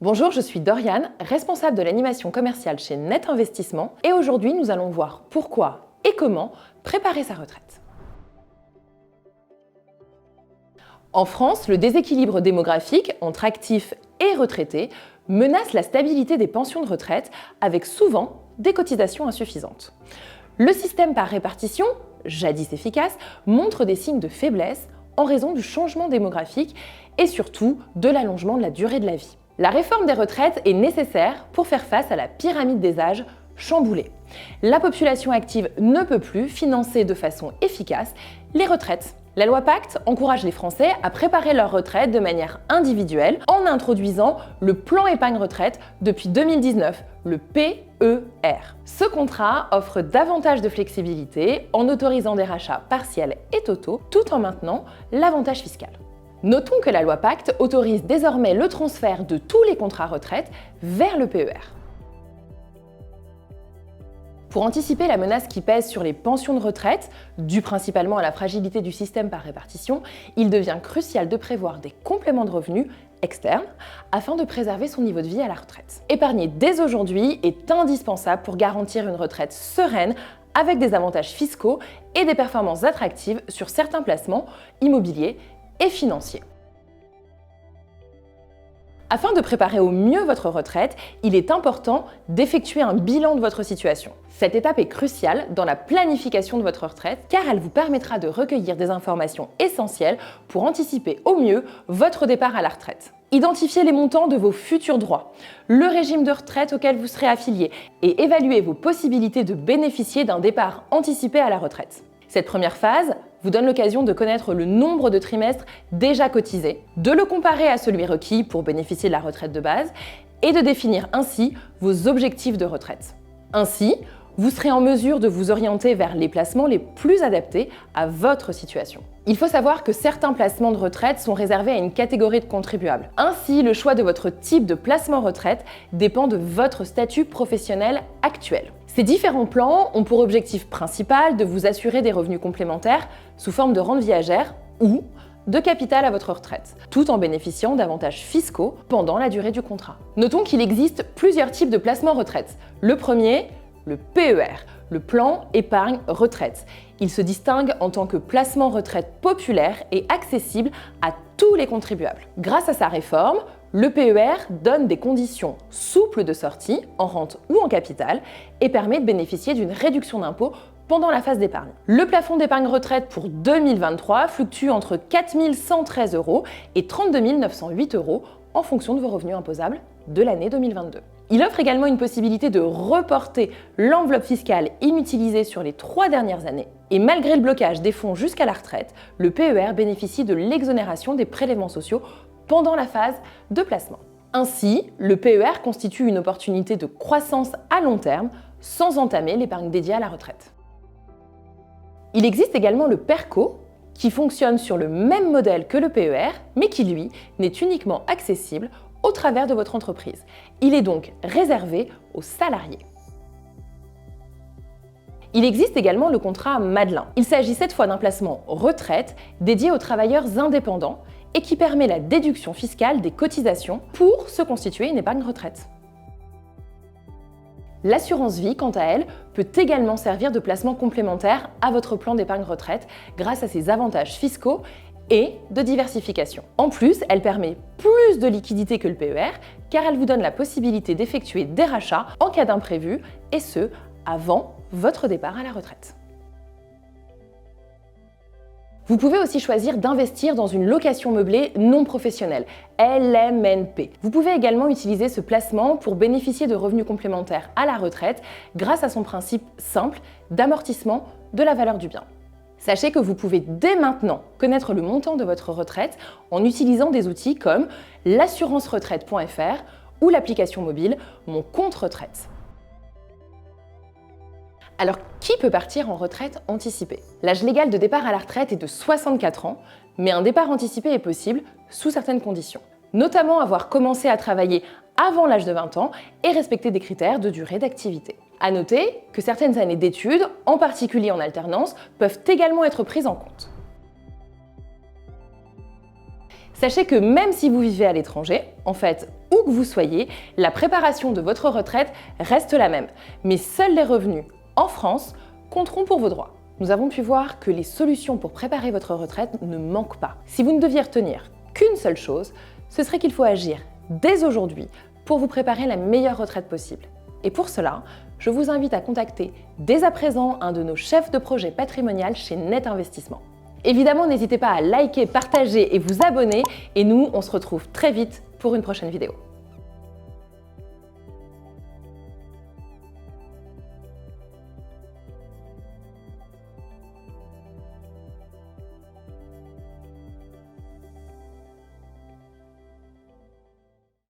Bonjour, je suis Doriane, responsable de l'animation commerciale chez Net Investissement et aujourd'hui nous allons voir pourquoi et comment préparer sa retraite. En France, le déséquilibre démographique entre actifs et retraités menace la stabilité des pensions de retraite avec souvent des cotisations insuffisantes. Le système par répartition, jadis efficace, montre des signes de faiblesse en raison du changement démographique et surtout de l'allongement de la durée de la vie. La réforme des retraites est nécessaire pour faire face à la pyramide des âges chamboulée. La population active ne peut plus financer de façon efficace les retraites. La loi Pacte encourage les Français à préparer leur retraite de manière individuelle en introduisant le plan épargne retraite depuis 2019, le PER. Ce contrat offre davantage de flexibilité en autorisant des rachats partiels et totaux tout en maintenant l'avantage fiscal. Notons que la loi Pacte autorise désormais le transfert de tous les contrats retraite vers le PER. Pour anticiper la menace qui pèse sur les pensions de retraite, due principalement à la fragilité du système par répartition, il devient crucial de prévoir des compléments de revenus externes afin de préserver son niveau de vie à la retraite. Épargner dès aujourd'hui est indispensable pour garantir une retraite sereine avec des avantages fiscaux et des performances attractives sur certains placements immobiliers et financiers. Afin de préparer au mieux votre retraite, il est important d'effectuer un bilan de votre situation. Cette étape est cruciale dans la planification de votre retraite car elle vous permettra de recueillir des informations essentielles pour anticiper au mieux votre départ à la retraite. Identifiez les montants de vos futurs droits, le régime de retraite auquel vous serez affilié et évaluez vos possibilités de bénéficier d'un départ anticipé à la retraite. Cette première phase vous donne l'occasion de connaître le nombre de trimestres déjà cotisés, de le comparer à celui requis pour bénéficier de la retraite de base et de définir ainsi vos objectifs de retraite. Ainsi, vous serez en mesure de vous orienter vers les placements les plus adaptés à votre situation. Il faut savoir que certains placements de retraite sont réservés à une catégorie de contribuables. Ainsi, le choix de votre type de placement retraite dépend de votre statut professionnel actuel. Ces différents plans ont pour objectif principal de vous assurer des revenus complémentaires sous forme de rente viagère ou de capital à votre retraite, tout en bénéficiant d'avantages fiscaux pendant la durée du contrat. Notons qu'il existe plusieurs types de placements retraite. Le premier, le PER, le plan épargne retraite. Il se distingue en tant que placement retraite populaire et accessible à tous les contribuables. Grâce à sa réforme, le PER donne des conditions souples de sortie, en rente ou en capital, et permet de bénéficier d'une réduction d'impôt pendant la phase d'épargne. Le plafond d'épargne retraite pour 2023 fluctue entre 4 113 € et 32 908 € en fonction de vos revenus imposables de l'année 2022. Il offre également une possibilité de reporter l'enveloppe fiscale inutilisée sur les 3 dernières années. Et malgré le blocage des fonds jusqu'à la retraite, le PER bénéficie de l'exonération des prélèvements sociaux pendant la phase de placement. Ainsi, le PER constitue une opportunité de croissance à long terme sans entamer l'épargne dédiée à la retraite. Il existe également le PERCO, qui fonctionne sur le même modèle que le PER, mais qui, lui, n'est uniquement accessible au travers de votre entreprise. Il est donc réservé aux salariés. Il existe également le contrat Madelin. Il s'agit cette fois d'un placement retraite dédié aux travailleurs indépendants et qui permet la déduction fiscale des cotisations pour se constituer une épargne retraite. L'assurance vie, quant à elle, peut également servir de placement complémentaire à votre plan d'épargne retraite grâce à ses avantages fiscaux et de diversification. En plus, elle permet plus de liquidité que le PER car elle vous donne la possibilité d'effectuer des rachats en cas d'imprévu et ce, avant votre départ à la retraite. Vous pouvez aussi choisir d'investir dans une location meublée non professionnelle, LMNP. Vous pouvez également utiliser ce placement pour bénéficier de revenus complémentaires à la retraite grâce à son principe simple d'amortissement de la valeur du bien. Sachez que vous pouvez dès maintenant connaître le montant de votre retraite en utilisant des outils comme l'assurance-retraite.fr ou l'application mobile Mon compte retraite. Alors, qui peut partir en retraite anticipée? L'âge légal de départ à la retraite est de 64 ans, mais un départ anticipé est possible sous certaines conditions. Notamment avoir commencé à travailler avant l'âge de 20 ans et respecter des critères de durée d'activité. À noter que certaines années d'études, en particulier en alternance, peuvent également être prises en compte. Sachez que même si vous vivez à l'étranger, en fait, où que vous soyez, la préparation de votre retraite reste la même. Mais seuls les revenus en France compteront pour vos droits. Nous avons pu voir que les solutions pour préparer votre retraite ne manquent pas. Si vous ne deviez retenir qu'une seule chose, ce serait qu'il faut agir dès aujourd'hui pour vous préparer la meilleure retraite possible. Et pour cela, je vous invite à contacter dès à présent un de nos chefs de projet patrimonial chez Net Investissement. Évidemment, n'hésitez pas à liker, partager et vous abonner. Et nous, on se retrouve très vite pour une prochaine vidéo.